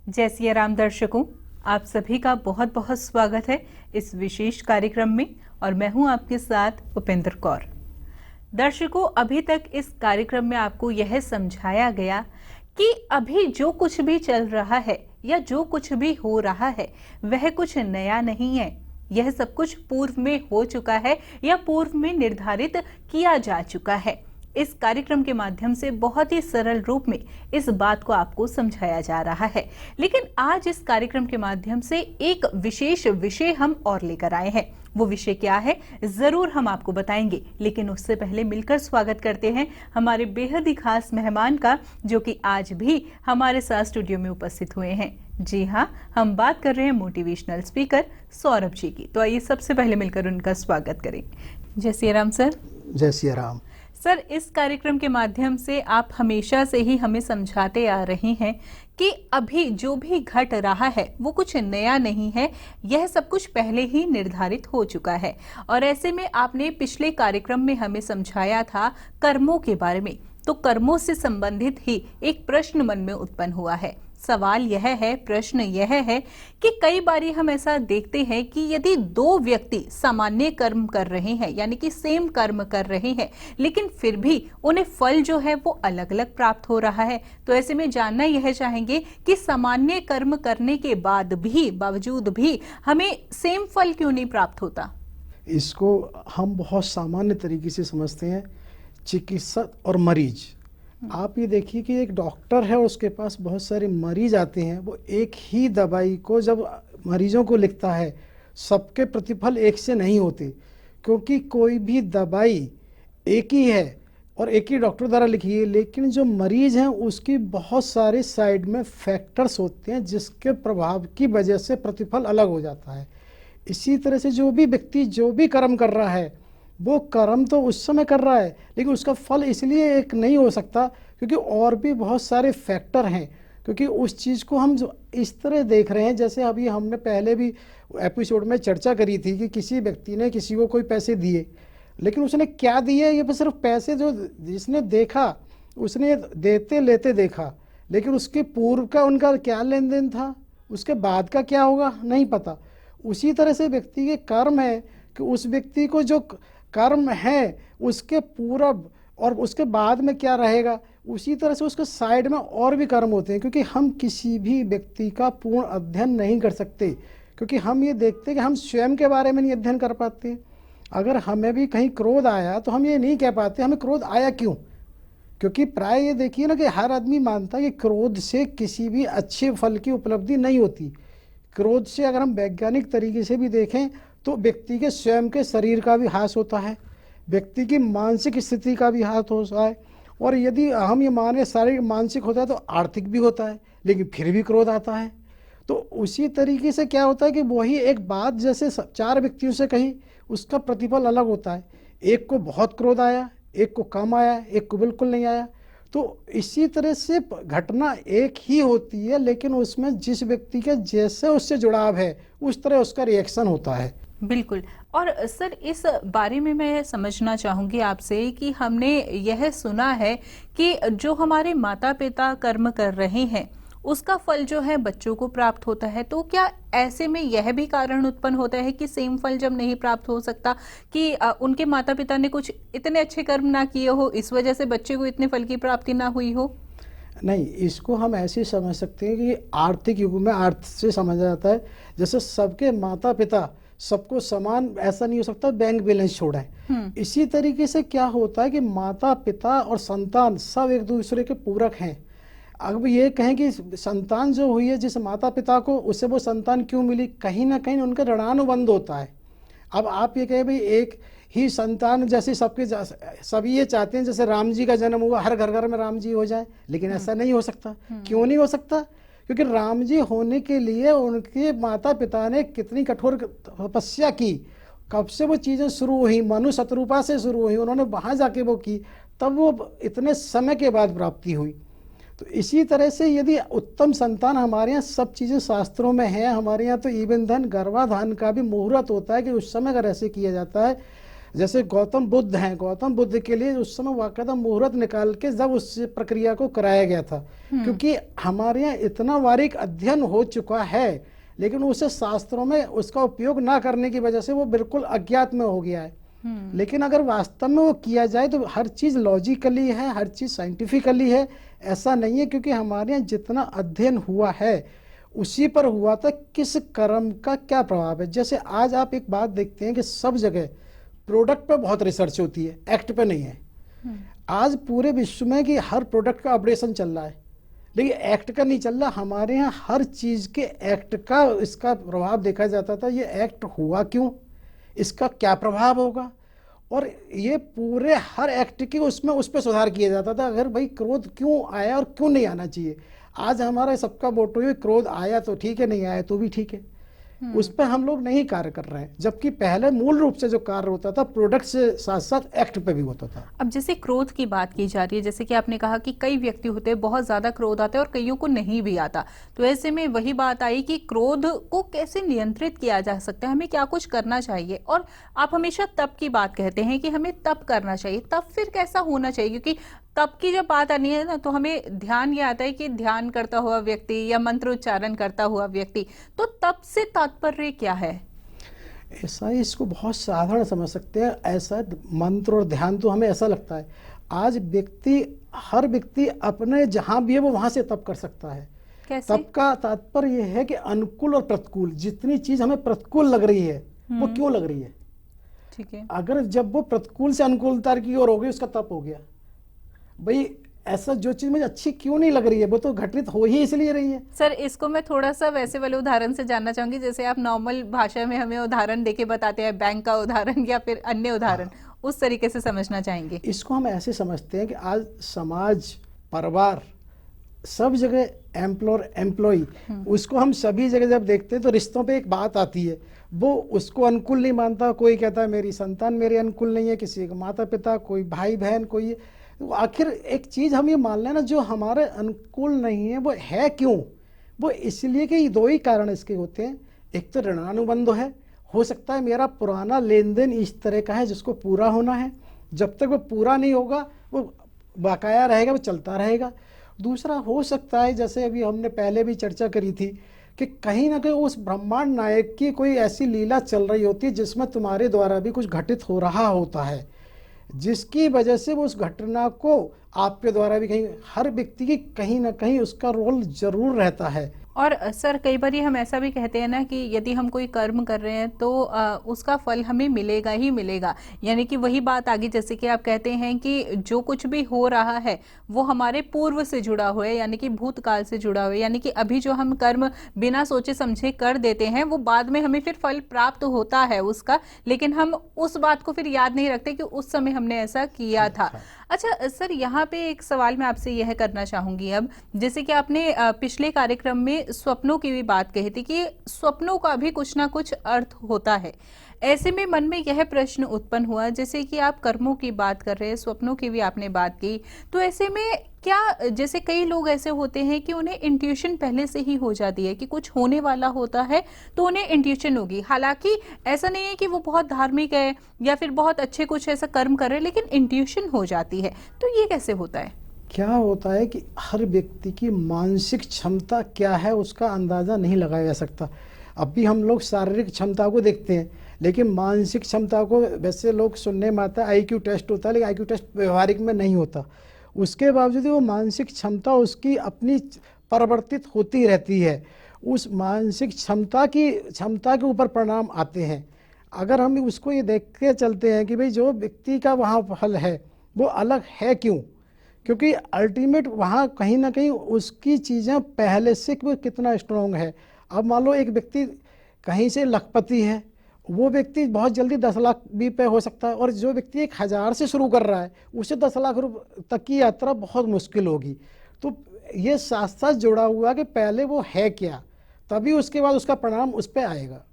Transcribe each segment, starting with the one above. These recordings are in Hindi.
जय सिया राम दर्शकों, आप सभी का बहुत बहुत स्वागत है इस विशेष कार्यक्रम में और मैं हूं आपके साथ उपेंद्र कौर। दर्शकों, अभी तक इस कार्यक्रम में आपको यह समझाया गया कि अभी जो कुछ भी चल रहा है या जो कुछ भी हो रहा है वह कुछ नया नहीं है। यह सब कुछ पूर्व में हो चुका है या पूर्व में निर्धारित किया जा चुका है। इस कार्यक्रम के माध्यम से बहुत ही सरल रूप में इस बात को आपको समझाया जा रहा है। लेकिन आज इस कार्यक्रम के माध्यम से एक विशेष विषय हम और लेकर आए हैं। वो विषय क्या है जरूर हम आपको बताएंगे, लेकिन उससे पहले मिलकर स्वागत करते हैं हमारे बेहद ही खास मेहमान का, जो कि आज भी हमारे साथ स्टूडियो में उपस्थित हुए हैं। जी हाँ, हम बात कर रहे हैं मोटिवेशनल स्पीकर सौरभ जी की। तो आइए सबसे पहले मिलकर उनका स्वागत करें। जय सिया राम सर। जय सिया राम सर, इस कार्यक्रम के माध्यम से आप हमेशा से ही हमें समझाते आ रहे हैं कि अभी जो भी घट रहा है वो कुछ नया नहीं है, यह सब कुछ पहले ही निर्धारित हो चुका है। और ऐसे में आपने पिछले कार्यक्रम में हमें समझाया था कर्मों के बारे में। तो कर्मों से संबंधित ही एक प्रश्न मन में उत्पन्न हुआ है। सवाल यह है, प्रश्न यह है कि कई बारी हम ऐसा देखते हैं कि यदि दो व्यक्ति सामान्य कर्म कर रहे हैं, यानी कि सेम कर्म कर रहे हैं, लेकिन फिर भी उन्हें फल जो है वो अलग अलग प्राप्त हो रहा है, तो ऐसे में जानना यह चाहेंगे कि सामान्य कर्म करने के बावजूद भी हमें सेम फल क्यों नहीं प्राप्त होता। इसको हम बहुत सामान्य तरीके से समझते हैं, चिकित्सक और मरीज। आप ये देखिए कि एक डॉक्टर है और उसके पास बहुत सारे मरीज आते हैं, वो एक ही दवाई को जब मरीजों को लिखता है, सबके प्रतिफल एक से नहीं होते, क्योंकि कोई भी दवाई एक ही है और एक ही डॉक्टर द्वारा लिखी है, लेकिन जो मरीज हैं उसकी बहुत सारे साइड में फैक्टर्स होते हैं जिसके प्रभाव की वजह से प्रतिफल अलग हो जाता है। इसी तरह से जो भी व्यक्ति जो भी कर्म कर रहा है वो कर्म तो उस समय कर रहा है, लेकिन उसका फल इसलिए एक नहीं हो सकता क्योंकि और भी बहुत सारे फैक्टर हैं। क्योंकि उस चीज़ को हम जो इस तरह देख रहे हैं, जैसे अभी हमने पहले भी एपिसोड में चर्चा करी थी कि किसी व्यक्ति ने किसी को कोई पैसे दिए, लेकिन उसने क्या दिए, ये बस सिर्फ पैसे जो जिसने देखा उसने देते लेते देखा, लेकिन उसके पूर्व का उनका क्या लेन देन था, उसके बाद का क्या होगा नहीं पता। उसी तरह से व्यक्ति के कर्म है कि उस व्यक्ति को जो कर्म है उसके पूर्व और उसके बाद में क्या रहेगा, उसी तरह से उसके साइड में और भी कर्म होते हैं। क्योंकि हम किसी भी व्यक्ति का पूर्ण अध्ययन नहीं कर सकते, क्योंकि हम ये देखते हैं कि हम स्वयं के बारे में नहीं अध्ययन कर पाते। अगर हमें भी कहीं क्रोध आया तो हम ये नहीं कह पाते हमें क्रोध आया क्यों, क्योंकि प्राय ये देखिए ना कि हर आदमी मानता है कि क्रोध से किसी भी अच्छे फल की उपलब्धि नहीं होती। क्रोध से अगर हम वैज्ञानिक तरीके से भी देखें तो व्यक्ति के स्वयं के शरीर का भी ह्रास होता है, व्यक्ति की मानसिक स्थिति का भी ह्रास होता है, और यदि हम ये माने शारीरिक मानसिक होता है तो आर्थिक भी होता है, लेकिन फिर भी क्रोध आता है। तो उसी तरीके से क्या होता है कि वही एक बात जैसे चार व्यक्तियों से कही, उसका प्रतिफल अलग होता है। एक को बहुत क्रोध आया, एक को कम आया, एक को बिल्कुल नहीं आया। तो इसी तरह से घटना एक ही होती है, लेकिन उसमें जिस व्यक्ति के जैसे उससे जुड़ाव है उस तरह उसका रिएक्शन होता है। बिल्कुल। और सर, इस बारे में मैं समझना चाहूँगी आपसे कि हमने यह सुना है कि जो हमारे माता पिता कर्म कर रहे हैं उसका फल जो है बच्चों को प्राप्त होता है। तो क्या ऐसे में यह भी कारण उत्पन्न होता है कि सेम फल जब नहीं प्राप्त हो सकता कि उनके माता पिता ने कुछ इतने अच्छे कर्म ना किए हो, इस वजह से बच्चे को इतने फल की प्राप्ति ना हुई हो? नहीं, इसको हम ऐसे समझ सकते हैं कि आर्थिक युग में अर्थ से समझा जाता है, जैसे सबके माता पिता सबको समान ऐसा नहीं हो सकता बैंक बैलेंस छोड़ा है। इसी तरीके से क्या होता है कि माता पिता और संतान सब एक दूसरे के पूरक हैं। अब ये कहें कि संतान जो हुई है जिस माता पिता को, उससे वो संतान क्यों मिली, कहीं ना कहीं उनका ऋणानुबंध होता है। अब आप ये कहें भाई एक ही संतान जैसे सबके सभी ये चाहते हैं जैसे राम जी का जन्म हुआ हर घर घर में राम जी हो जाए, लेकिन ऐसा नहीं हो सकता। क्यों नहीं हो सकता? क्योंकि राम जी होने के लिए उनके माता पिता ने कितनी कठोर तपस्या की, कब से वो चीज़ें शुरू हुई, मनु शत्रुपा से शुरू हुई, उन्होंने वहाँ जाके वो की, तब वो इतने समय के बाद प्राप्ति हुई। तो इसी तरह से यदि उत्तम संतान, हमारे यहाँ सब चीज़ें शास्त्रों में हैं, हमारे यहाँ तो ईवन धन गर्भाधान का भी मुहूर्त होता है कि उस समय अगर ऐसे किया जाता है, जैसे गौतम बुद्ध हैं, गौतम बुद्ध के लिए उस समय वाकायदा मुहूर्त निकाल के जब उस प्रक्रिया को कराया गया था, क्योंकि हमारे यहाँ इतना बारीक अध्ययन हो चुका है, लेकिन उसे शास्त्रों में उसका उपयोग ना करने की वजह से वो बिल्कुल अज्ञात में हो गया है। लेकिन अगर वास्तव में वो किया जाए तो हर चीज़ लॉजिकली है, हर चीज़ साइंटिफिकली है, ऐसा नहीं है। क्योंकि हमारे यहाँ जितना अध्ययन हुआ है उसी पर हुआ था किस कर्म का क्या प्रभाव है। जैसे आज आप एक बात देखते हैं कि सब जगह प्रोडक्ट पे बहुत रिसर्च होती है, एक्ट पे नहीं है। आज पूरे विश्व में कि हर प्रोडक्ट का अपडेशन चल रहा है, लेकिन एक्ट का नहीं चल रहा। हमारे यहाँ हर चीज़ के एक्ट का इसका प्रभाव देखा जाता था, ये एक्ट हुआ क्यों, इसका क्या प्रभाव होगा, और ये पूरे हर एक्ट की उसमें उस पर सुधार किया जाता था। अगर भाई क्रोध क्यों आया और क्यों नहीं आना चाहिए। आज हमारा सबका मोटो है क्रोध आया तो ठीक है, नहीं आया तो भी ठीक है। उस पर हम लोग नहीं कार्य कर रहे हैं, जबकि पहले मूल रूप से जो कार्य होता था प्रोडक्ट से साथ साथ एक्ट पे भी होता था। अब जैसे क्रोध की बात की जा रही है, जैसे कि आपने कहा कि कई व्यक्ति होते हैं बहुत ज्यादा क्रोध आता है और कईयों को नहीं भी आता, तो ऐसे में वही बात आई कि क्रोध को कैसे नियंत्रित किया जा सकता है, हमें क्या कुछ करना चाहिए। और आप हमेशा तप की बात कहते हैं कि हमें तप करना चाहिए, तप फिर कैसा होना चाहिए, क्योंकि तप की जब बात आनी है ना तो हमें ध्यान ये आता है कि ध्यान करता हुआ व्यक्ति या मंत्र उच्चारण करता हुआ व्यक्ति, तो तप से तात्पर्य क्या है? ऐसा ही इसको बहुत साधारण समझ सकते हैं। ऐसा मंत्र और ध्यान तो हमें ऐसा लगता है आज हर व्यक्ति अपने जहाँ भी है वो वहाँ से तप कर सकता है। कैसे? तप का तात्पर्य यह है कि अनुकूल और प्रतिकूल जितनी चीज हमें प्रतिकूल लग रही है वो क्यों लग रही है, ठीक है। अगर जब वो प्रतिकूल से अनुकूलता की ओर हो गई उसका तप हो गया। भाई ऐसा जो चीज मुझे अच्छी क्यों नहीं लग रही है वो तो घटित हो ही इसलिए रही है। सर इसको मैं थोड़ा सा वैसे वाले उदाहरण से जानना चाहूंगी, जैसे आप नॉर्मल भाषा में हमें उदाहरण देके बताते हैं, बैंक का उदाहरण या फिर अन्य उदाहरण, उस तरीके से समझना चाहेंगे। इसको हम ऐसे समझते हैं कि आज समाज, परिवार, सब जगह एम्प्लॉयर एम्प्लॉय, उसको हम सभी जगह जब देखते हैं तो रिश्तों पे एक बात आती है, वो उसको अनुकूल नहीं मानता। कोई कहता है मेरी संतान मेरे अनुकूल नहीं है, किसी का माता पिता, कोई भाई बहन, कोई। तो आखिर एक चीज़ हम ये मान लें ना, जो हमारे अनुकूल नहीं है वो है क्यों? वो इसलिए कि दो ही कारण इसके होते हैं। एक तो ऋणानुबंध है, हो सकता है मेरा पुराना लेन देन इस तरह का है जिसको पूरा होना है, जब तक वो पूरा नहीं होगा वो बकाया रहेगा, वो चलता रहेगा। दूसरा हो सकता है, जैसे अभी हमने पहले भी चर्चा करी थी, कि कहीं ना कहीं उस ब्रह्मांड नायक की कोई ऐसी लीला चल रही होती है जिसमें तुम्हारे द्वारा भी कुछ घटित हो रहा होता है, जिसकी वजह से वो उस घटना को आपके द्वारा भी कहीं, हर व्यक्ति की कहीं ना कहीं उसका रोल जरूर रहता है। और सर कई बार हम ऐसा भी कहते हैं ना कि यदि हम कोई कर्म कर रहे हैं तो उसका फल हमें मिलेगा ही मिलेगा, यानी कि वही बात आगे, जैसे कि आप कहते हैं कि जो कुछ भी हो रहा है वो हमारे पूर्व से जुड़ा हुआ है, यानी कि भूतकाल से जुड़ा हुआ है, यानी कि अभी जो हम कर्म बिना सोचे समझे कर देते हैं वो बाद में हमें फिर फल प्राप्त होता है उसका, लेकिन हम उस बात को फिर याद नहीं रखते कि उस समय हमने ऐसा किया था। अच्छा सर, यहाँ पे एक सवाल मैं आपसे यह करना चाहूंगी अब, जैसे कि आपने पिछले कार्यक्रम में स्वप्नों की भी बात कही थी कि स्वप्नों का भी कुछ ना कुछ अर्थ होता है। ऐसे में मन में यह प्रश्न उत्पन्न हुआ, जैसे कि आप कर्मों की बात कर रहे हैं, स्वप्नों की भी आपने बात की, तो ऐसे में क्या, जैसे कई लोग ऐसे होते हैं कि उन्हें इंट्यूशन पहले से ही हो जाती है कि कुछ होने वाला होता है तो उन्हें इंट्यूशन होगी, हालांकि ऐसा नहीं है कि वो बहुत धार्मिक है या फिर बहुत अच्छे कुछ ऐसा कर्म कर रहे हैं, लेकिन इंट्यूशन हो जाती है, तो ये कैसे होता है? क्या होता है कि हर व्यक्ति की मानसिक क्षमता क्या है उसका अंदाज़ा नहीं लगाया जा सकता। अभी हम लोग शारीरिक क्षमता को देखते हैं, लेकिन मानसिक क्षमता को वैसे लोग सुनने में आता है आईक्यू टेस्ट होता है, लेकिन आईक्यू टेस्ट व्यवहारिक में नहीं होता। उसके बावजूद वो मानसिक क्षमता उसकी अपनी परिवर्तित होती रहती है। उस मानसिक क्षमता के ऊपर परिणाम आते हैं। अगर हम उसको ये देख के चलते हैं कि भाई जो व्यक्ति का वहाँ फल है वो अलग है क्यों, क्योंकि अल्टीमेट वहाँ कहीं ना कहीं उसकी चीज़ें पहले से वो कितना स्ट्रॉन्ग है। अब मान लो एक व्यक्ति कहीं से लखपति है, वो व्यक्ति बहुत जल्दी 10 लाख भी पे हो सकता है, और जो व्यक्ति 1000 से शुरू कर रहा है उसे 10 लाख रुपये तक की यात्रा बहुत मुश्किल होगी। तो ये साथ साथ जुड़ा हुआ कि पहले वो है क्या, तभी उसके बाद उसका परिणाम उस पर आएगा।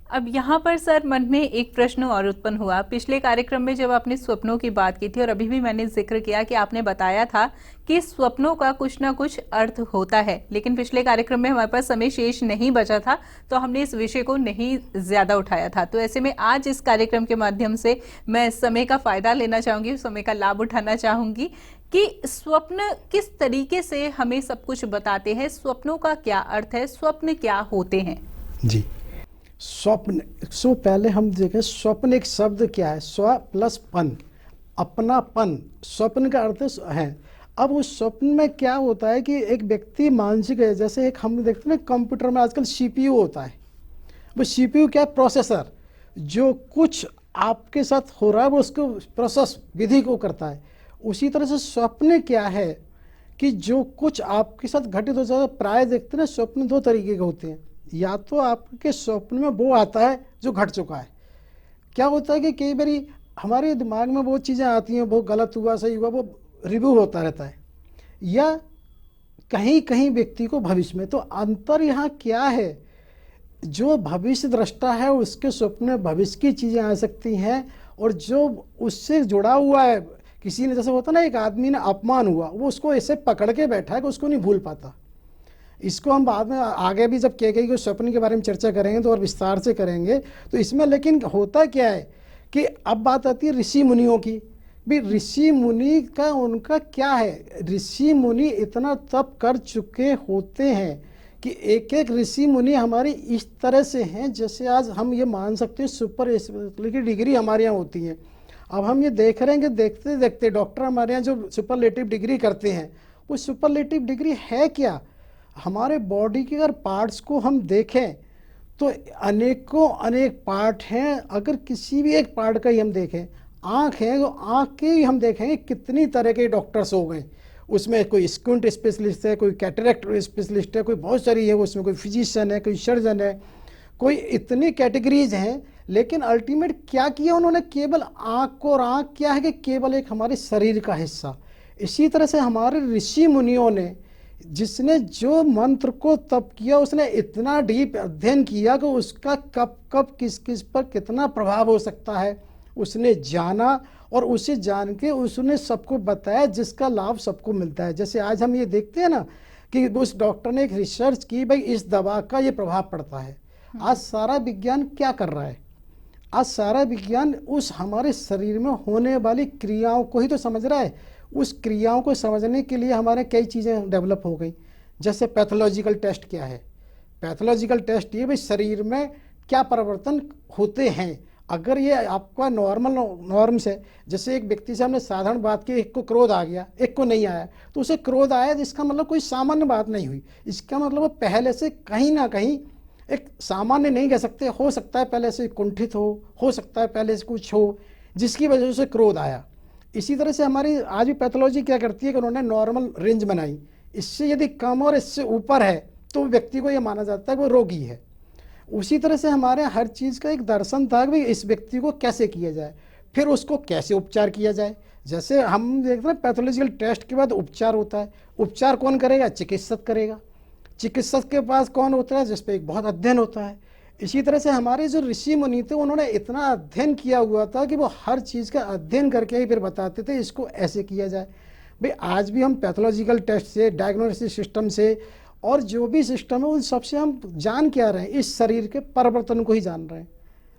अब यहाँ पर सर मन में एक प्रश्न और उत्पन्न हुआ। पिछले कार्यक्रम में जब आपने स्वप्नों की बात की थी और अभी भी मैंने जिक्र किया कि आपने बताया था कि स्वप्नों का कुछ ना कुछ अर्थ होता है, लेकिन पिछले कार्यक्रम में हमारे पास समय शेष नहीं बचा था तो हमने इस विषय को नहीं ज्यादा उठाया था। तो ऐसे में आज इस कार्यक्रम के माध्यम से मैं समय का फायदा लेना चाहूंगी, समय का लाभ उठाना चाहूंगी कि स्वप्न किस तरीके से हमें सब कुछ बताते हैं, स्वप्नों का क्या अर्थ है, स्वप्न क्या होते हैं। जी, स्वप्न, सो पहले हम देखें स्वप्न एक शब्द क्या है। स्व प्लस पन, अपनापन, स्वप्न का अर्थ है। अब उस स्वप्न में क्या होता है कि एक व्यक्ति मानसिक है, जैसे एक हम देखते हैं कंप्यूटर में आजकल सीपीयू होता है। वो सीपीयू क्या है? प्रोसेसर, जो कुछ आपके साथ हो रहा है वो उसको प्रोसेस विधि को करता है। उसी तरह से स्वप्न क्या है कि जो कुछ आपके साथ घटित हो जाता है। प्राय देखते हैं स्वप्न दो तरीके के होते हैं। या तो आपके स्वप्न में वो आता है जो घट चुका है। क्या होता है कि कई बारी हमारे दिमाग में वो चीज़ें आती हैं, वो गलत हुआ सही हुआ, वो रिव्यू होता रहता है। या कहीं कहीं व्यक्ति को भविष्य में, तो अंतर यहाँ क्या है? जो भविष्य दृष्टा है उसके स्वप्न में भविष्य की चीज़ें आ सकती हैं, और जो उससे जुड़ा हुआ है, किसी ने, जैसे होता ना एक आदमी ने अपमान हुआ, वो उसको ऐसे पकड़ के बैठा है कि उसको नहीं भूल पाता। इसको हम बाद में आगे भी जब के को स्वप्न के बारे में चर्चा करेंगे तो और विस्तार से करेंगे। तो इसमें लेकिन होता क्या है कि अब बात आती है ऋषि मुनियों की। भी ऋषि मुनि का उनका क्या है? ऋषि मुनि इतना तप कर चुके होते हैं कि एक एक ऋषि मुनि हमारी इस तरह से हैं, जैसे आज हम ये मान सकते हैं सुपर स्पेशलिटी की डिग्री हमारे यहाँ होती है। अब हम ये देख रहे हैं कि देखते देखते डॉक्टर हमारे यहाँ जो सुपरलेटिव डिग्री करते हैं, वो सुपरलेटिव डिग्री है क्या? हमारे बॉडी के अगर पार्ट्स को हम देखें तो अनेकों अनेक पार्ट हैं। अगर किसी भी एक पार्ट का ही हम देखें, आँख है तो आँख के ही हम देखेंगे कितनी तरह के डॉक्टर्स हो गए। उसमें कोई स्क्विंट स्पेशलिस्ट है, कोई कैटरेक्ट स्पेशलिस्ट है, कोई बहुत सारी है, उसमें कोई फिजिशियन है, कोई सर्जन है, कोई इतनी कैटेगरीज हैं। लेकिन अल्टीमेट क्या किया उन्होंने? केवल आँख को, और आँख क्या है कि केवल एक हमारे शरीर का हिस्सा। इसी तरह से हमारे ऋषि मुनियों ने, जिसने जो मंत्र को तप किया, उसने इतना डीप अध्ययन किया कि उसका कब कब किस किस पर कितना प्रभाव हो सकता है उसने जाना, और उसे जान के उसने सबको बताया, जिसका लाभ सबको मिलता है। जैसे आज हम ये देखते हैं ना कि उस डॉक्टर ने एक रिसर्च की, भाई इस दवा का ये प्रभाव पड़ता है। आज सारा विज्ञान क्या कर रहा है? आज सारा विज्ञान उस हमारे शरीर में होने वाली क्रियाओं को ही तो समझ रहा है। उस क्रियाओं को समझने के लिए हमारे कई चीज़ें डेवलप हो गई। जैसे पैथोलॉजिकल टेस्ट क्या है? पैथोलॉजिकल टेस्ट ये भाई शरीर में क्या परिवर्तन होते हैं। अगर ये आपका नॉर्म्स है, जैसे एक व्यक्ति से हमने साधारण बात की, एक को क्रोध आ गया, एक को नहीं आया, तो उसे क्रोध आया, जिसका मतलब कोई सामान्य बात नहीं हुई। इसका मतलब वो पहले से कहीं ना कहीं एक सामान्य नहीं कह सकते, हो सकता है पहले से कुंठित हो सकता है पहले से कुछ हो, जिसकी वजह से क्रोध आया। इसी तरह से हमारी आज भी पैथोलॉजी क्या करती है कि उन्होंने नॉर्मल रेंज बनाई, इससे यदि कम और इससे ऊपर है तो व्यक्ति को यह माना जाता है कि वो रोगी है। उसी तरह से हमारे हर चीज़ का एक दर्शन था कि इस व्यक्ति को कैसे किया जाए, फिर उसको कैसे उपचार किया जाए। जैसे हम देखते हैं पैथोलॉजिकल टेस्ट के बाद उपचार होता है। उपचार कौन करेगा? चिकित्सक करेगा। चिकित्सक के पास कौन होता है? जिस पर एक बहुत अध्ययन होता है। इसी तरह से हमारे जो ऋषि मुनि थे, उन्होंने इतना अध्ययन किया हुआ था कि वो हर चीज़ का अध्ययन करके ही फिर बताते थे इसको ऐसे किया जाए। भाई आज भी हम पैथोलॉजिकल टेस्ट से, डायग्नोस्टिक सिस्टम से, और जो भी सिस्टम है उन सबसे हम जान क्या रहे हैं? इस शरीर के परिवर्तन को ही जान रहे हैं।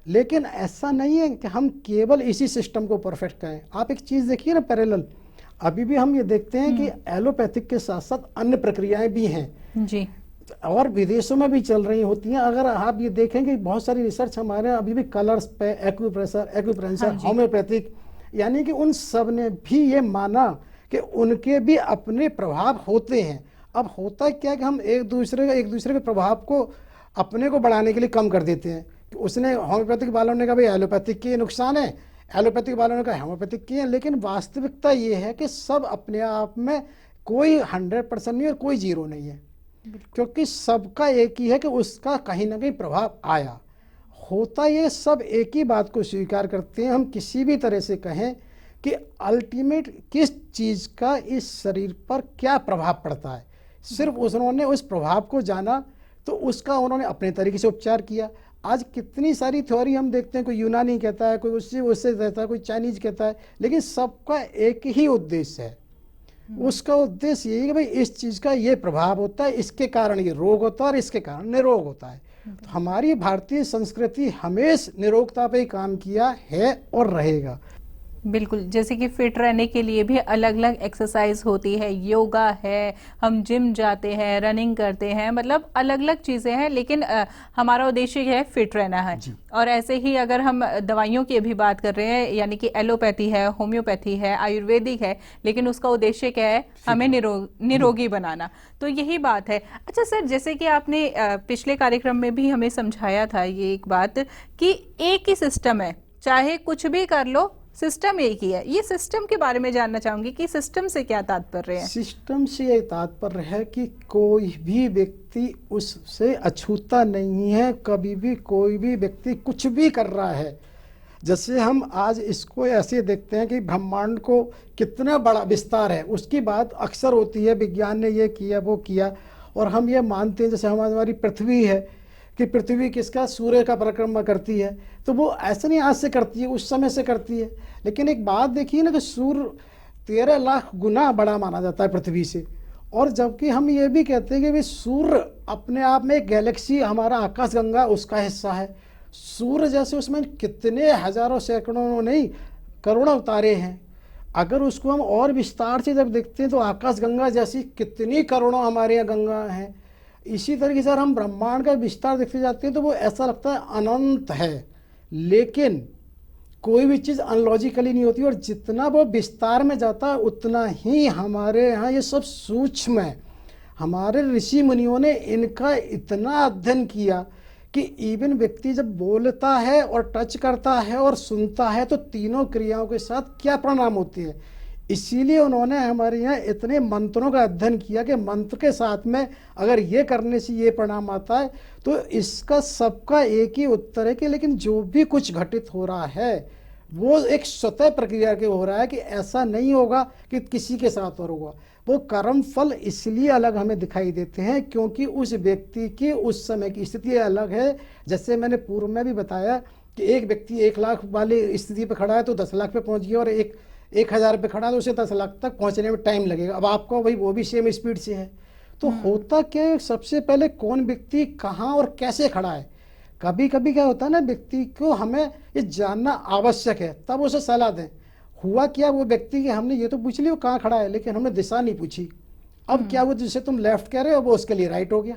लेकिन ऐसा नहीं है कि हम केवल इसी सिस्टम को परफेक्ट करें। आप एक चीज़ देखिए ना, पैरेलल अभी भी हम ये देखते हैं कि एलोपैथिक के साथ साथ अन्य प्रक्रियाएं भी हैं जी, और विदेशों में भी चल रही होती हैं। अगर आप ये देखेंगे बहुत सारी रिसर्च हमारे यहाँ अभी भी कलर्स पे, एक्यूप्रेशर, होम्योपैथिक, यानी कि उन सब ने भी ये माना कि उनके भी अपने प्रभाव होते हैं। अब होता क्या है कि हम एक दूसरे के प्रभाव को अपने को बढ़ाने के लिए कम कर देते हैं। उसने होम्योपैथिक वालों ने कहा भाई एलोपैथिक के नुकसान है, एलोपैथिक वालों ने कहा होम्योपैथिक के हैं। लेकिन वास्तविकता ये है कि सब अपने आप में कोई 100% नहीं और कोई 0 नहीं है, क्योंकि सबका एक ही है कि उसका कहीं ना कहीं प्रभाव आया। होता ये सब एक ही बात को स्वीकार करते हैं। हम किसी भी तरह से कहें कि अल्टीमेट किस चीज़ का इस शरीर पर क्या प्रभाव पड़ता है, सिर्फ उन्होंने उस प्रभाव को जाना तो उसका उन्होंने अपने तरीके से उपचार किया। आज कितनी सारी थ्योरी हम देखते हैं, कोई यूनानी कहता है, कोई उससे कहता है, कोई चाइनीज कहता है, लेकिन सबका एक ही उद्देश्य है। उसका उद्देश्य यही है कि भाई इस चीज़ का ये प्रभाव होता है, इसके कारण ये रोग होता है और इसके कारण निरोग होता है। तो हमारी भारतीय संस्कृति हमेशा निरोगता पे ही काम किया है और रहेगा। बिल्कुल, जैसे कि फिट रहने के लिए भी अलग अलग एक्सरसाइज होती है, योगा है, हम जिम जाते हैं, रनिंग करते हैं, मतलब अलग अलग चीज़ें हैं, लेकिन हमारा उद्देश्य है फिट रहना है। और ऐसे ही अगर हम दवाइयों की भी बात कर रहे हैं, यानी कि एलोपैथी है, होम्योपैथी है, आयुर्वेदिक है, लेकिन उसका उद्देश्य क्या है? हमें निरोगी बनाना। तो यही बात है। अच्छा सर, जैसे कि आपने पिछले कार्यक्रम में भी हमें समझाया था ये एक बात कि एक ही सिस्टम है, चाहे कुछ भी कर लो, सिस्टम एक ही है। ये सिस्टम के बारे में जानना चाहूंगी कि सिस्टम से क्या तात्पर्य है? सिस्टम से ये तात्पर्य है कि कोई भी व्यक्ति उससे अछूता नहीं है। कभी भी कोई भी व्यक्ति कुछ भी कर रहा है, जैसे हम आज इसको ऐसे देखते हैं कि ब्रह्मांड को कितना बड़ा विस्तार है, उसकी बात अक्सर होती है, विज्ञान ने ये किया वो किया, और हम ये मानते हैं जैसे हमारी पृथ्वी है कि पृथ्वी किसका, सूर्य का परिक्रमा करती है। तो वो ऐसे नहीं आज से करती है, उस समय से करती है। लेकिन एक बात देखिए ना कि सूर्य 13 लाख गुना बड़ा माना जाता है पृथ्वी से, और जबकि हम ये भी कहते हैं कि भाई सूर्य अपने आप में एक गैलेक्सी, हमारा आकाशगंगा उसका हिस्सा है। सूर्य जैसे उसमें कितने हजारों सैकड़ों नहीं करोड़ों तारे हैं। अगर उसको हम और विस्तार से जब देखते हैं तो आकाशगंगा जैसी कितनी करोड़ों हमारे यहाँ गंगा हैं। इसी तरीके से हम ब्रह्मांड का विस्तार देखते जाते हैं तो वो ऐसा लगता है अनंत है, लेकिन कोई भी चीज़ अनलॉजिकली नहीं होती, और जितना वो विस्तार में जाता है उतना ही हमारे यहाँ ये सब सूक्ष्म है। हमारे ऋषि मुनियों ने इनका इतना अध्ययन किया कि इवन व्यक्ति जब बोलता है और टच करता है और सुनता है तो तीनों क्रियाओं के साथ क्या परिणाम होते हैं। इसीलिए उन्होंने हमारे यहाँ इतने मंत्रों का अध्ययन किया कि मंत्र के साथ में अगर ये करने से ये परिणाम आता है, तो इसका सबका एक ही उत्तर है कि लेकिन जो भी कुछ घटित हो रहा है वो एक स्वतः प्रक्रिया के हो रहा है, कि ऐसा नहीं होगा कि किसी के साथ और होगा। वो कर्म फल इसलिए अलग हमें दिखाई देते हैं क्योंकि उस व्यक्ति की उस समय की स्थिति अलग है। जैसे मैंने पूर्व में भी बताया कि एक व्यक्ति 1 लाख वाली स्थिति पर खड़ा है तो 10 लाख पे पहुंच गया, और 1,000 पे खड़ा है तो उसे 10 लाख तक पहुंचने में टाइम लगेगा। अब आपको भाई वो भी सेम स्पीड से है, तो होता क्या है, सबसे पहले कौन व्यक्ति कहाँ और कैसे खड़ा है। कभी कभी क्या होता है ना, व्यक्ति को हमें ये जानना आवश्यक है, तब उसे सलाह दें। हुआ क्या, वो व्यक्ति के हमने ये तो पूछ लिया वो कहाँ खड़ा है, लेकिन हमने दिशा नहीं पूछी। अब क्या वो जिसे तुम लेफ्ट कह रहे हो वो उसके लिए राइट हो गया,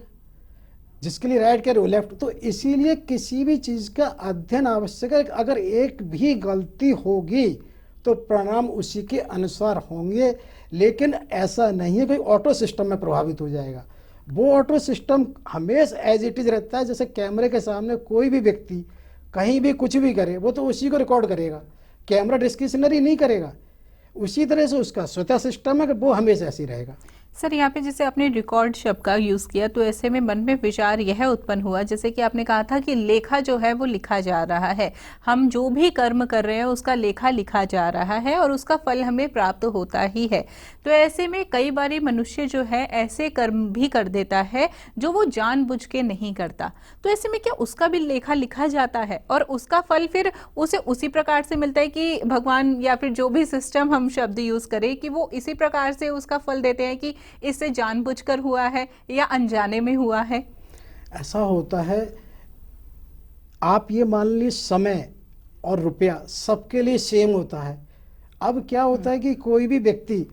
जिसके लिए राइट कह रहे हो लेफ्ट। तो इसीलिए किसी भी चीज़ का अध्ययन आवश्यक है। अगर एक भी गलती होगी तो परिणाम उसी के अनुसार होंगे, लेकिन ऐसा नहीं है कोई ऑटो सिस्टम में प्रभावित हो जाएगा। वो ऑटो सिस्टम हमेशा एज इट इज रहता है। जैसे कैमरे के सामने कोई भी व्यक्ति कहीं भी कुछ भी करे वो तो उसी को रिकॉर्ड करेगा, कैमरा डिस्क्रिशनरी नहीं करेगा। उसी तरह से उसका स्वतः सिस्टम है कि वो हमेशा ऐसे ही रहेगा। सर, यहाँ पे जैसे आपने रिकॉर्ड शब्द का यूज़ किया तो ऐसे में मन में विचार यह उत्पन्न हुआ, जैसे कि आपने कहा था कि लेखा जो है वो लिखा जा रहा है। हम जो भी कर्म कर रहे हैं उसका लेखा लिखा जा रहा है और उसका फल हमें प्राप्त होता ही है। तो ऐसे में कई बार मनुष्य जो है ऐसे कर्म भी कर देता है जो वो जानबूझ के नहीं करता। तो ऐसे में क्या उसका भी लेखा लिखा जाता है और उसका फल फिर उसे उसी प्रकार से मिलता है कि भगवान या फिर जो भी सिस्टम हम शब्द यूज़ करें कि वो इसी प्रकार से उसका फल देते हैं कि इससे जानबूझकर हुआ है या अनजाने में हुआ है? ऐसा होता है, आप ये मान लीजिए समय और रुपया सबके लिए सेम होता है। अब क्या होता है कि कोई भी व्यक्ति,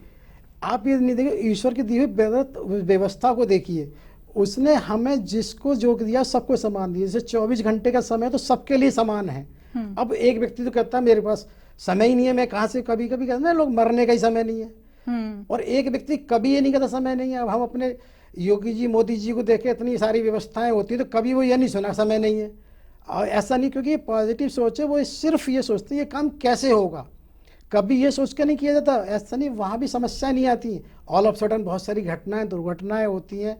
आप ये नहीं देखिए, ईश्वर की दी हुई व्यवस्था को देखिए, उसने हमें जिसको जो दिया सबको समान दिया। जैसे 24 घंटे का समय तो सबके लिए समान है। अब एक व्यक्ति तो कहता है मेरे पास समय ही नहीं है, मैं कहाँ से, कभी कभी कहते हैं लोग मरने का ही समय नहीं है, और एक व्यक्ति कभी ये नहीं कहता समय नहीं है। अब हम अपने योगी जी मोदी जी को देखें, इतनी सारी व्यवस्थाएं होती है तो कभी वो ये नहीं सुना समय नहीं है। और ऐसा नहीं, क्योंकि ये पॉजिटिव सोच है, वो सिर्फ ये सोचते हैं ये काम कैसे होगा, कभी ये सोच के नहीं किया जाता। ऐसा नहीं, वहाँ भी समस्या नहीं आती। ऑल ऑफ सडन बहुत सारी घटनाएं दुर्घटनाएं होती हैं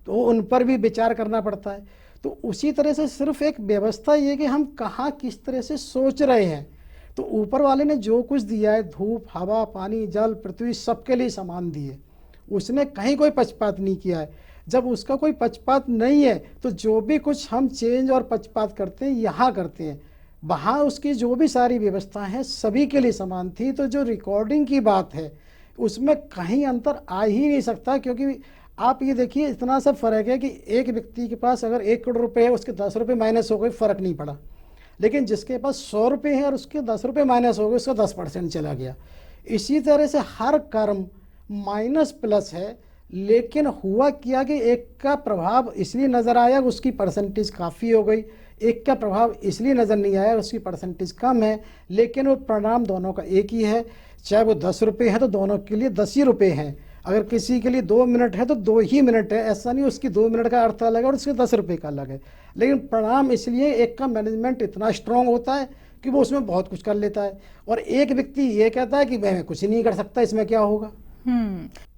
तो उन पर भी विचार करना पड़ता है। तो उसी तरह से सिर्फ एक व्यवस्था ये कि हम कहाँ किस तरह से सोच रहे हैं। तो ऊपर वाले ने जो कुछ दिया है, धूप हवा पानी जल पृथ्वी सबके लिए समान दिए, उसने कहीं कोई पक्षपात नहीं किया है। जब उसका कोई पक्षपात नहीं है तो जो भी कुछ हम चेंज और पक्षपात करते हैं यहाँ करते हैं, वहाँ उसकी जो भी सारी व्यवस्था है सभी के लिए समान थी। तो जो रिकॉर्डिंग की बात है उसमें कहीं अंतर आ ही नहीं सकता, क्योंकि आप ये देखिए इतना सा फर्क है कि एक व्यक्ति के पास अगर 1 करोड़ रुपए है, उसके 10 रुपये माइनस हो गए, फर्क नहीं पड़ा। लेकिन जिसके पास 100 रुपये है और उसके 10 रुपये माइनस हो गए, उसका 10% चला गया। इसी तरह से हर कर्म माइनस प्लस है, लेकिन हुआ क्या कि एक का प्रभाव इसलिए नज़र आया उसकी परसेंटेज काफ़ी हो गई, एक का प्रभाव इसलिए नज़र नहीं आया उसकी परसेंटेज कम है, लेकिन वो परिणाम दोनों का एक ही है। चाहे वो 10 रुपये है तो दोनों के लिए 10 ही रुपये हैं। अगर किसी के लिए 2 मिनट है तो 2 ही मिनट है, ऐसा नहीं उसकी 2 मिनट का अर्थ अलग है और उसके 10 रुपये का अलग है। लेकिन परिणाम इसलिए एक का मैनेजमेंट इतना स्ट्रांग होता है कि वो उसमें बहुत कुछ कर लेता है, और एक व्यक्ति ये कहता है कि मैं कुछ नहीं कर सकता, इसमें क्या होगा।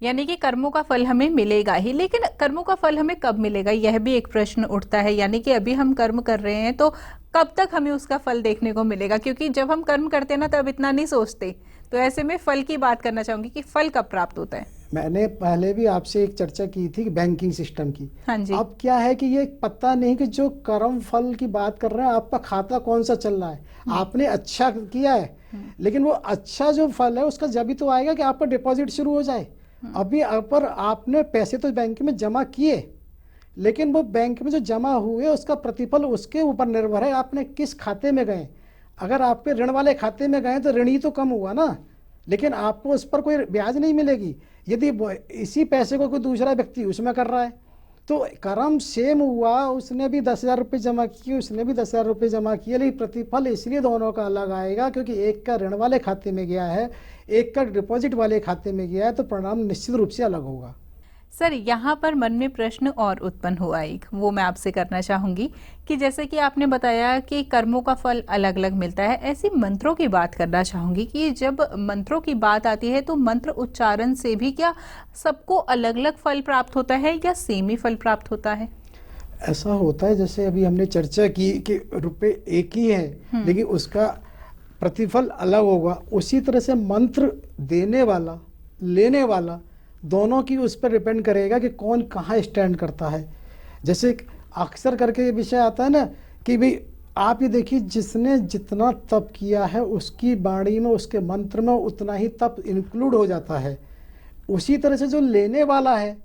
यानी कि कर्मों का फल हमें मिलेगा ही, लेकिन कर्मों का फल हमें कब मिलेगा, यह भी एक प्रश्न उठता है। यानी कि अभी हम कर्म कर रहे हैं तो कब तक हमें उसका फल देखने को मिलेगा, क्योंकि जब हम कर्म करते हैं ना तब इतना नहीं सोचते। तो ऐसे में फल की बात करना चाहूंगी कि फल कब प्राप्त होता है। मैंने पहले भी आपसे एक चर्चा की थी बैंकिंग सिस्टम की। हाँ जी। अब क्या है कि ये पता नहीं कि जो कर्म फल की बात कर रहे हैं आपका खाता कौन सा चल रहा है। आपने अच्छा किया है, लेकिन वो अच्छा जो फल है उसका जब भी तो आएगा कि आपका डिपॉजिट शुरू हो जाए। अभी पर आपने पैसे तो बैंक में जमा किए, लेकिन वो बैंक में जो जमा हुए उसका प्रतिफल उसके ऊपर निर्भर है आपने किस खाते में गए। अगर आपके ऋण वाले खाते में गए तो ऋण ही तो कम हुआ ना, लेकिन आपको उस पर कोई ब्याज नहीं मिलेगी। यदि इसी पैसे को कोई दूसरा व्यक्ति उसमें कर रहा है तो कर्म सेम हुआ, उसने भी 10,000 रुपये जमा किए, उसने भी 10,000 रुपये जमा किए, लेकिन प्रतिफल इसलिए दोनों का अलग आएगा क्योंकि एक का ऋण वाले खाते में गया है, एक का डिपॉजिट वाले खाते में गया है, तो परिणाम निश्चित रूप से अलग होगा। सर, यहाँ पर मन में प्रश्न और उत्पन्न हुआ एक, वो मैं आपसे करना चाहूंगी कि जैसे कि आपने बताया कि कर्मों का फल अलग अलग मिलता है, ऐसी मंत्रों की बात करना चाहूंगी कि जब मंत्रों की बात आती है तो मंत्र उच्चारण से भी क्या सबको अलग अलग फल प्राप्त होता है या सेम ही फल प्राप्त होता है? ऐसा होता है जैसे अभी हमने चर्चा की कि रुपए एक ही है लेकिन उसका प्रतिफल अलग होगा, उसी तरह से मंत्र देने वाला लेने वाला दोनों की उस पर डिपेंड करेगा कि कौन कहाँ स्टैंड करता है। जैसे अक्सर करके ये विषय आता है ना कि भाई आप ये देखिए जिसने जितना तप किया है उसकी वाणी में उसके मंत्र में उतना ही तप इंक्लूड हो जाता है। उसी तरह से जो लेने वाला है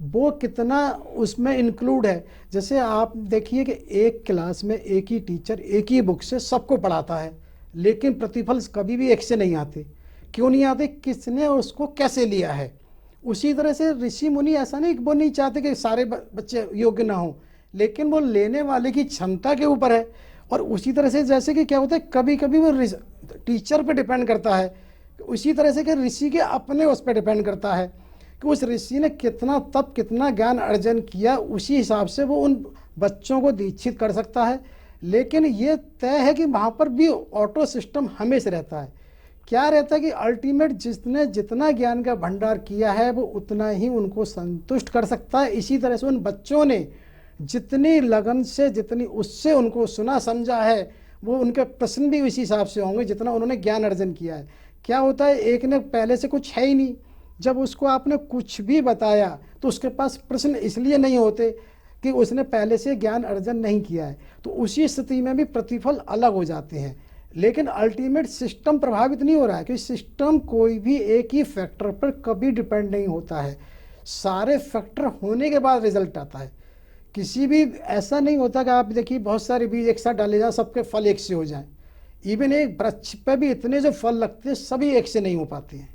वो कितना उसमें इंक्लूड है। जैसे आप देखिए कि एक क्लास में एक ही टीचर एक ही बुक से सबको पढ़ाता है, लेकिन प्रतिफल कभी भी एक से नहीं आते। क्यों नहीं आते? किसने उसको कैसे लिया है। उसी तरह से ऋषि मुनि ऐसा नहीं, वो नहीं चाहते कि सारे बच्चे योग्य ना हो, लेकिन वो लेने वाले की क्षमता के ऊपर है। और उसी तरह से जैसे कि क्या होता है कभी कभी वो टीचर पे डिपेंड करता है, उसी तरह से कि ऋषि के अपने उस पर डिपेंड करता है कि उस ऋषि ने कितना तप कितना ज्ञान अर्जन किया, उसी हिसाब से वो उन बच्चों को दीक्षित कर सकता है। लेकिन ये तय है कि वहाँ पर भी ऑटो सिस्टम हमेशा रहता है। क्या रहता है कि अल्टीमेट जिसने जितना ज्ञान का भंडार किया है वो उतना ही उनको संतुष्ट कर सकता है। इसी तरह से उन बच्चों ने जितनी लगन से जितनी उससे उनको सुना समझा है वो उनके प्रश्न भी उसी हिसाब से होंगे जितना उन्होंने ज्ञान अर्जन किया है। क्या होता है एक ने पहले से कुछ है ही नहीं, जब उसको आपने कुछ भी बताया तो उसके पास प्रश्न इसलिए नहीं होते कि उसने पहले से ज्ञान अर्जन नहीं किया है। तो उसी स्थिति में भी प्रतिफल अलग हो जाते हैं। लेकिन अल्टीमेट सिस्टम प्रभावित नहीं हो रहा है क्योंकि सिस्टम कोई भी एक ही फैक्टर पर कभी डिपेंड नहीं होता है, सारे फैक्टर होने के बाद रिजल्ट आता है। किसी भी ऐसा नहीं होता कि आप देखिए बहुत सारे बीज एक साथ डाले जाए सबके फल एक से हो जाएं। इवन एक वृक्ष पे भी इतने जो फल लगते हैं सभी एक से नहीं हो पाते हैं।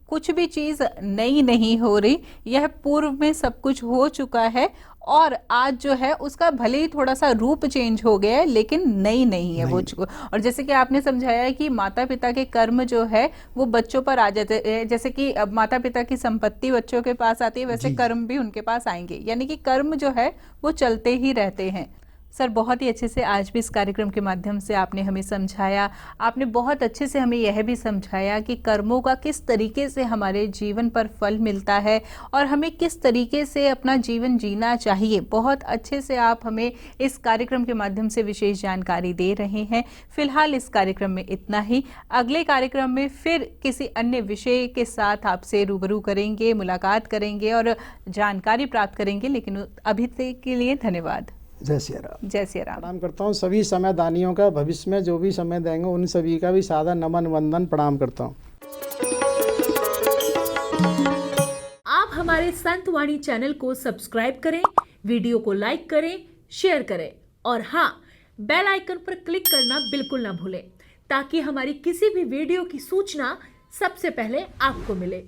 कुछ भी चीज नई नहीं हो रही, यह पूर्व में सब कुछ हो चुका है और आज जो है उसका भले ही थोड़ा सा रूप चेंज हो गया है लेकिन नई नहीं है वो। और जैसे कि आपने समझाया कि माता पिता के कर्म जो है वो बच्चों पर आ जाते हैं, जैसे कि अब माता पिता की संपत्ति बच्चों के पास आती है वैसे कर्म भी उनके पास आएंगे, यानी कि कर्म जो है वो चलते ही रहते हैं। सर, बहुत ही अच्छे से आज भी इस कार्यक्रम के माध्यम से आपने हमें समझाया। आपने बहुत अच्छे से हमें यह भी समझाया कि कर्मों का किस तरीके से हमारे जीवन पर फल मिलता है और हमें किस तरीके से अपना जीवन जीना चाहिए। बहुत अच्छे से आप हमें इस कार्यक्रम के माध्यम से विशेष जानकारी दे रहे हैं। फिलहाल इस कार्यक्रम में इतना ही। अगले कार्यक्रम में फिर किसी अन्य विषय के साथ आपसे रूबरू करेंगे, मुलाकात करेंगे और जानकारी प्राप्त करेंगे। लेकिन अभी तक के लिए धन्यवाद। जय सिया राम। जय सिया राम। प्रणाम करता हूँ सभी समय दानियों का, भविष्य में जो भी समय देंगे उन सभी का भी सादर नमन वंदन प्रणाम करता हूँ। आप हमारे संतवाणी चैनल को सब्सक्राइब करें, वीडियो को लाइक करें, शेयर करें और हाँ, बेल आइकन पर क्लिक करना बिल्कुल ना भूलें ताकि हमारी किसी भी वीडियो की सूचना सबसे पहले आपको मिले।